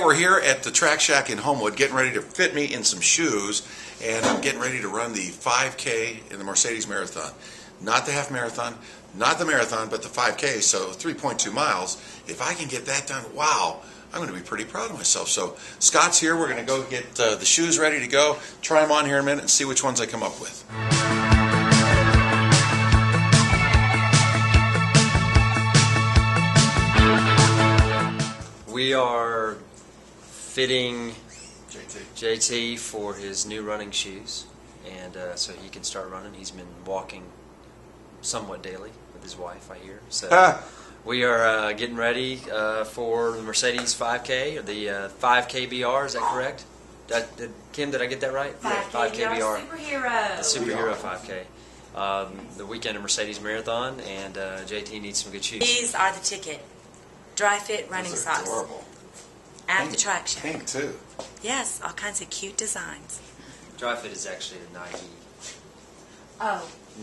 we're here at the Track Shak in Homewood getting ready to fit me in some shoes, and I'm getting ready to run the 5K in the Mercedes Marathon. Not the half marathon, not the marathon, but the 5K, so 3.2 miles. If I can get that done, wow, I'm going to be pretty proud of myself. So Scott's here. We're going to go get the shoes ready to go, try them on here in a minute, and see which ones I come up with. We are fitting JT for his new running shoes, and so he can start running. He's been walking somewhat daily with his wife, I hear. So we are getting ready for the Mercedes 5K, or the 5K BR. Is that correct? Kim, did I get that right? 5K BR. The superhero 5K. The weekend of Mercedes Marathon, and JT needs some good shoes. These are the ticket. Dry fit running socks. Adorable. At the Track Shak. Pink too. Yes, all kinds of cute designs. Dry fit is actually a Nike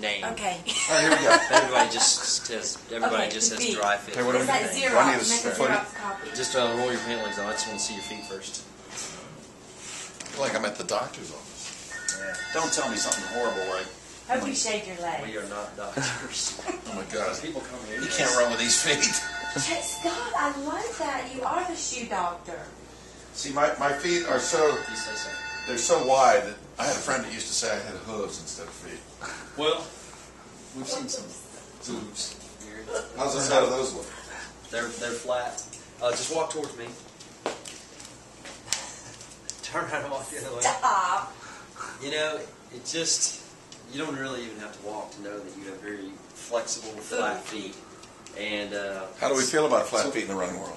name. Okay. All right, here we go. Everybody just says dry fit. Hey, what Is that do I need Xerox? a Make a footy? Xerox copy. Just roll your pant legs on. I just want to see your feet first. I feel like I'm at the doctor's office. Yeah. Don't tell me something horrible, right? Hope you shaved your legs. We are not doctors. Oh my God. People come here. You can't run with these feet. Hey, Scott, I like that. You are the shoe doctor. See, my feet are so, You say so. they're so wide that I had a friend that used to say I had hooves instead of feet. Well, we've seen some hooves here. How do those look? They're flat. Just walk towards me. Turn around and walk the other way. Stop. You know, it just, you don't really even have to walk to know that you have very flexible, flat feet. And How do we feel about flat feet in the running world?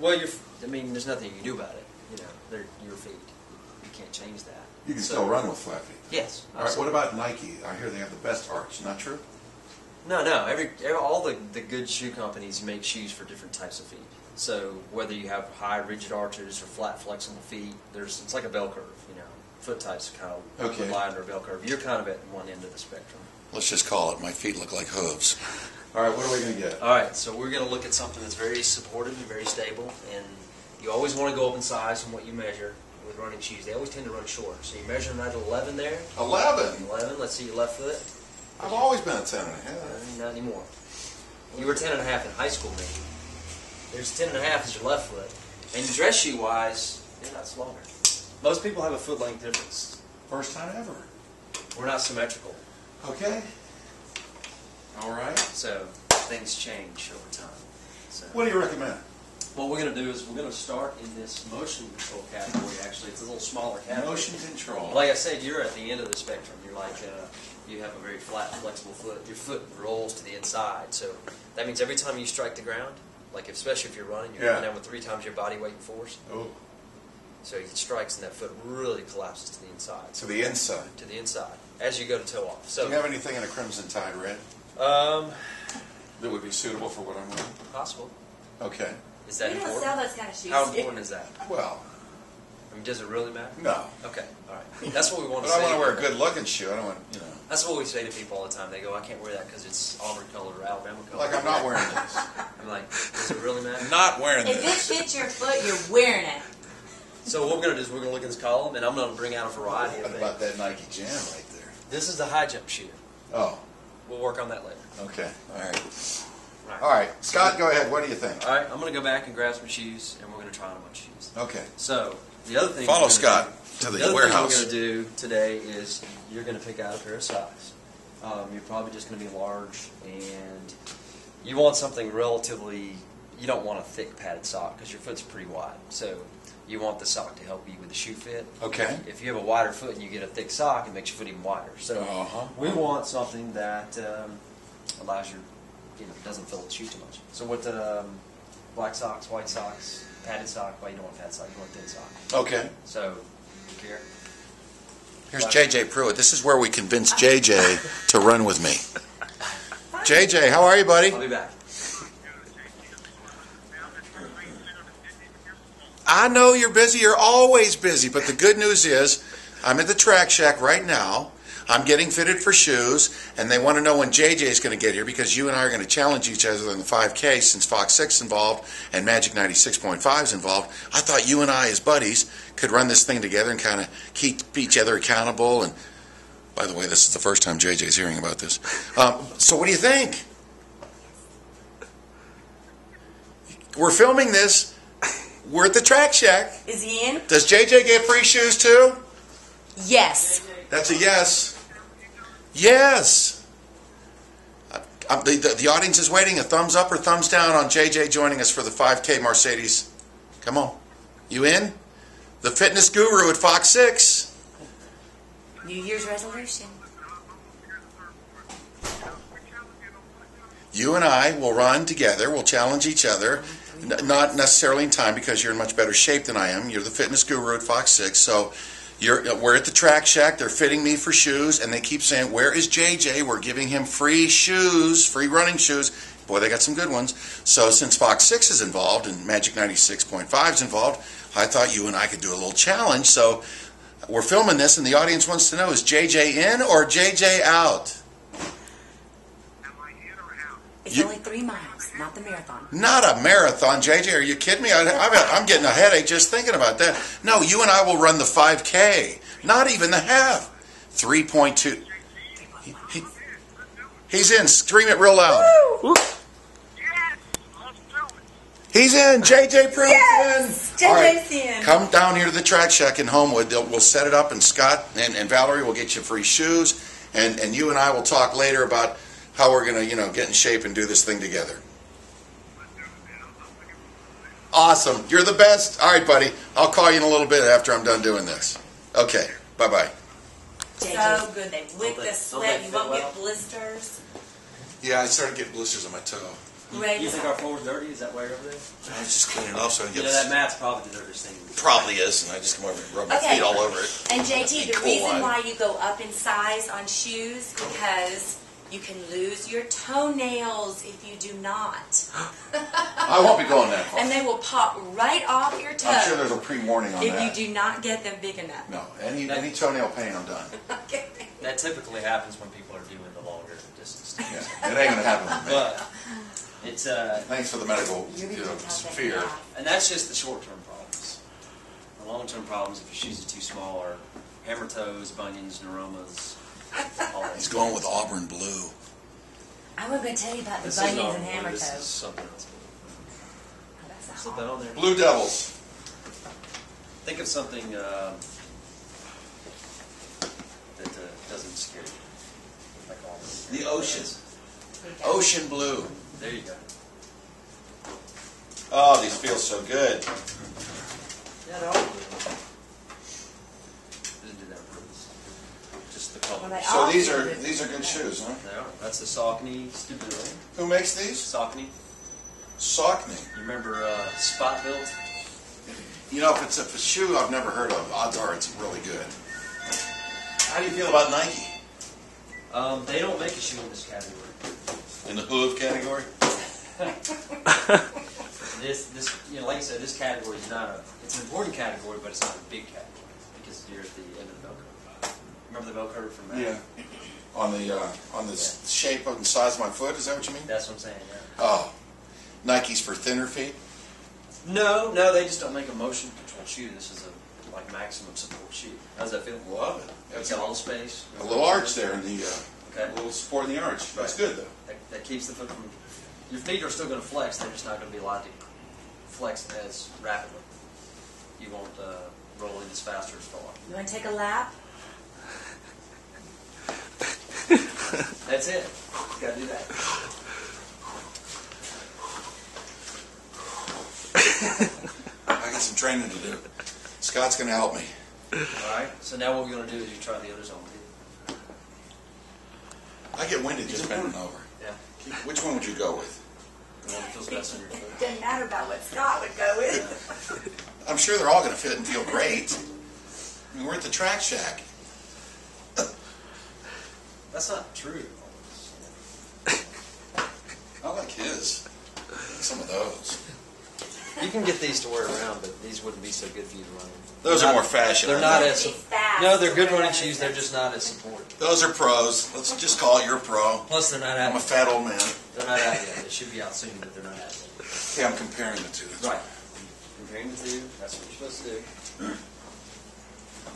well, I mean, there's nothing you can do about it. You know, they're your feet. You can't change that. You can still run with flat feet. Yes. All right, what about Nike? I hear they have the best arch. Not true? No. All the good shoe companies make shoes for different types of feet. So whether you have high rigid arches or flat flexible feet, it's like a bell curve. You know, foot types kind of rely under a bell curve. You're kind of at one end of the spectrum. Let's just call it my feet look like hooves. All right, what are we going to get? All right, so we're going to look at something that's very supportive and very stable, and you always want to go up in size from what you measure with running shoes. They always tend to run short. So you're measuring at 11 there. 11? 11. Let's see your left foot. I've always been a 10 and a half. Not anymore. You were 10 and a half in high school, maybe. There's 10 and a half is your left foot. And dress shoe wise, they're not smaller. Most people have a foot length difference. First time ever. We're not symmetrical. Okay. All right. So things change over time. So What do you recommend? what we're going to do is we're going to start in this motion control category. Actually, it's a little smaller category. Motion control. Like I said, you're at the end of the spectrum. You're like, you have a very flat, flexible foot. Your foot rolls to the inside. So that means every time you strike the ground, like especially if you're running, you're going down with 3 times your body weight and force. Oh. So it strikes and that foot really collapses to the inside. To the inside. To the inside as you go to toe off. So Do you have anything in a crimson tide red um, that would be suitable for what I'm wearing? possible. Okay. Is that We don't important? sell those kind of shoes. How important is that? Well, I mean, does it really matter? no. Okay, all right. That's what we want But to I say. want to wear a good-looking shoe. I don't want, That's what we say to people all the time. They go, I can't wear that because it's Auburn color or Alabama color. like I'm not wearing this. I'm like, does it really matter? Not wearing If it this. fits your foot, you're wearing it. So what we're going to do is we're going to look at this column, and I'm going to bring out a variety of What about things. that Nike Jam right there? This is the high jump shoe. Oh, We'll work on that later. okay. All right. Right. All right. Scott, go ahead. What do you think? All right, I'm going to go back and grab some shoes, and we're going to try on a bunch of shoes. Okay. So the other thing Follow we're gonna Scott do- to the the other warehouse. thing we're going to do today is you're going to pick out a pair of socks. You're probably just going to be large, and you want something relatively. You don't want a thick padded sock because your foot's pretty wide. So you want the sock to help you with the shoe fit. Okay. If you have a wider foot and you get a thick sock, it makes your foot even wider. So we want something that allows your, doesn't fill the shoe too much. So with black socks, white socks, padded sock, well, you don't want padded sock, you want thin sock. Okay. So, here. Here's JJ Pruitt. This is where we convince JJ to run with me. JJ, how are you, buddy? I'll be back. I know you're busy. You're always busy. But the good news is I'm at the Track Shak right now. I'm getting fitted for shoes, and they want to know when JJ is going to get here because you and I are going to challenge each other in the 5K since Fox 6 is involved and Magic 96.5 is involved. I thought you and I, as buddies, could run this thing together and kind of keep each other accountable. And by the way, this is the first time JJ's hearing about this. So what do you think? We're filming this. We're at the Track Shak. Is he in? Does JJ get free shoes too? Yes. That's a yes. Yes. The audience is waiting. A thumbs up or thumbs down on JJ joining us for the 5K Mercedes. Come on. You in? The fitness guru at Fox 6. New Year's resolution. You and I will run together. We'll challenge each other. Not necessarily in time because you're in much better shape than I am. You're the fitness guru at Fox 6. So we're at the Track Shak. They're fitting me for shoes, and they keep saying, where is JJ? We're giving him free shoes, free running shoes. Boy, they got some good ones. So since Fox 6 is involved and Magic 96.5 is involved, I thought you and I could do a little challenge. So we're filming this, and the audience wants to know, is JJ in or JJ out? It's only 3 miles, not the marathon. Not a marathon, JJ. Are you kidding me? I'm getting a headache just thinking about that. No, you and I will run the 5K. Not even the half. 3.2. He's in. Scream it real loud. Woo! He's in. JJ Pruitt's Yes! in. All right. JJ's in. Come down here to the Track Shak in Homewood. We'll set it up, and Scott and Valerie will get you free shoes. And you and I will talk later about how we're going to, get in shape and do this thing together. Awesome. You're the best. All right, buddy. I'll call you in a little bit after I'm done doing this. Okay. Bye-bye. So good. They wick the sweat. You won't get blisters. Yeah, I started getting blisters on my toe. Great. You think our floor's dirty? Is that why you're over there? I was just cleaning it off so I can get That mat's probably the dirtiest thing. Probably is, and I just come over and rub my Okay. feet all over it. And JT, the Cool reason line. why you go up in size on shoes because you can lose your toenails if you do not. I won't be going that far. And they will pop right off your toe I'm sure there's a pre-warning on if that. you do not get them big enough. No, any toenail pain, I'm done. Okay. That typically happens when people are doing the longer distance. Yeah, it ain't gonna happen with me. But it's Thanks for the medical fear. and that's just the short-term problems. The long-term problems, if your shoes are too small, are hammer toes, bunions, neuromas. All that. He's going with Auburn blue. I was going to tell you about the This bunions is and hammer This is toes. something else. Oh, that's not Slip that on there. Blue Devils. Think of something that doesn't scare you. Like all this. The ocean. There you go. Ocean blue. There you go. Oh, these feel so good. Yeah, they're all blue. Didn't do that on purpose. Just the color. Well, they So all these feel are good. good shoes, huh? They are. That's the Saucony Stability. Who makes these? Saucony. Saucony. You remember Spot Built? If it's a shoe I've never heard of, odds are it's really good. How do you feel about Nike? They don't make a shoe in this category. In the hoof category? This, like I said, this category is not it's an important category, but it's not a big category because you're at the end of the bell curve. Remember the bell curve from that? Yeah. On the shape of the size of my foot, is that what you mean? That's what I'm saying, yeah. Oh. Nike's for thinner feet? No, they just don't make a motion control shoe. This is a maximum support shoe. How's that feel? Love it. It's got a little space. A little arch there in the, Okay. a little support in the arch. That's good though. That keeps the foot from. Your feet are still going to flex. They're just not going to be allowed to flex as rapidly. You won't roll in as fast or as far. You want to take a lap? That's it. You got to do that. I got some training to do. Scott's going to help me. All right. So now what we're going to do is you try the others on. I get winded just bending over. Yeah. Which one would you go with? The one that feels best on your It foot. doesn't matter about what Scott would go with. I'm sure they're all going to fit and feel great. I mean, we're at the Track Shak. That's not true. I like his. Some of those. You can get these to wear around, but these wouldn't be so good for you to run. Those are more fashion. They're not Be as fat. fast. No, they're good or running whatever. shoes. They're just not as support. Those are pros. Let's just call it your pro. Plus, they're not out. I'm a fat old man. They're not out yet. They should be out soon, but they're not out yet. Okay, I'm comparing the two. Right. Comparing the two, that's what you're supposed to do.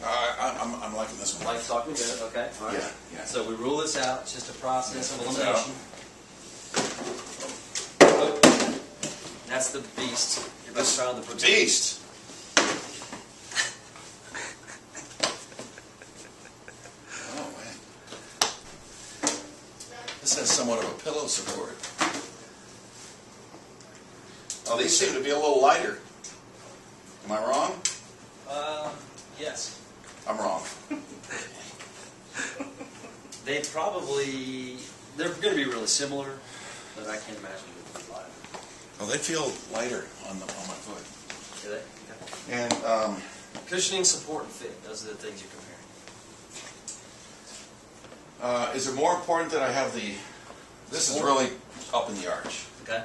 I'm liking this one. Life's talking good. Okay. All right. Yeah, yeah. So we rule this out. It's just a process of Rule this elimination. Oh, that's the beast. You're about to try on the protein. Beast. Oh man, this has somewhat of a pillow support. Oh, these seem to be a little lighter. Am I wrong? Yes. I'm wrong. They're going to be really similar, but I can't imagine it would be lighter. Oh, they feel lighter on my foot. Do they? Okay. And Cushioning, support, and fit. Those are the things you're comparing. is it more important that I have the? This is really up in the arch. Okay.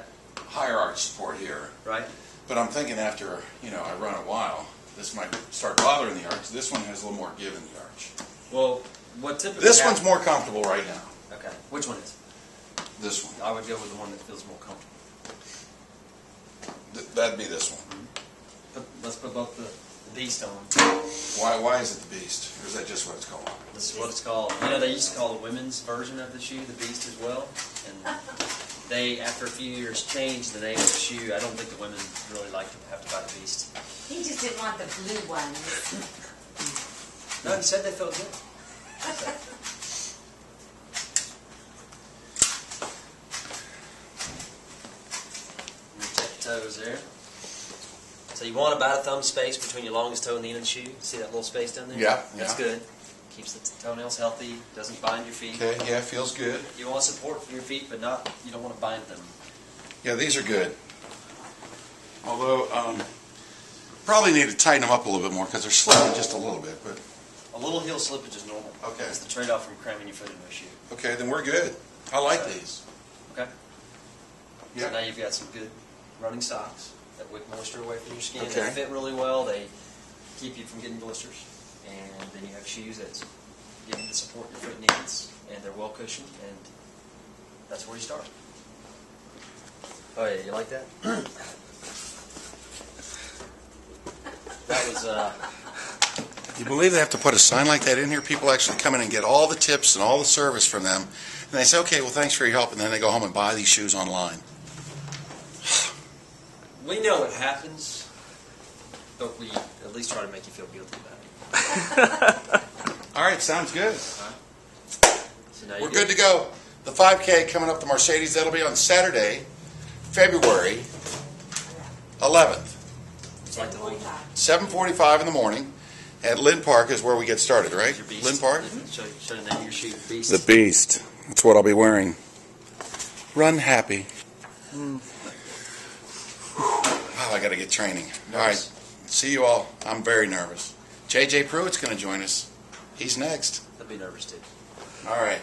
Higher arch support here. Right. But I'm thinking after I run a while, this might start bothering the arch. This one has a little more give in the arch. Well, what typically This one's happens- more comfortable right now. Okay. Which one is? This one. I would go with the one that feels more comfortable. That'd be this one. Let's put both the beast on. Why is it the Beast? Or is that just what it's called? This is what it's called. They used to call the women's version of the shoe the beast as well. And they, after a few years, changed the name of the shoe. I don't think the women really like to have to buy the beast. He just didn't want the blue ones. No, he said they felt good. Check the toes there. So you want about a thumb space between your longest toe and the end of the shoe. See that little space down there? Yeah, That's yeah. good. Keeps the toenails healthy. Doesn't bind your feet. Okay, yeah, feels good. You want support for your feet, but you don't want to bind them. Yeah, these are good. Although, probably need to tighten them up a little bit more because they're slipping just a little bit. But A little heel slippage is normal. Okay. It's the trade-off from cramming your foot into a shoe. okay, then we're good. I like these. Okay. So Yeah. now you've got some good running socks that wick moisture away from your skin. Okay. They fit really well. They keep you from getting blisters. And then you have shoes that give you the support your foot needs. And they're well cushioned. And that's where you start. Oh yeah, you like that? That was You believe they have to put a sign like that in here? People actually come in and get all the tips and all the service from them. And they say, okay, well, thanks for your help. And then they go home and buy these shoes online. we know it happens, but we at least try to make you feel guilty about it. All right, sounds good. So now We're good to go. The 5K coming up to Mercedes, that'll be on Saturday, February 11th. It's like the whole 7:45 in the morning at Lynn Park is where we get started, right? your beast. Lynn Park? Show the name of your shoe, Beast. The Beast. That's what I'll be wearing. Run happy. Oh, I got to get training. All right. See you all. I'm very nervous. JJ Pruitt's going to join us. He's next. I'd be nervous too. All right.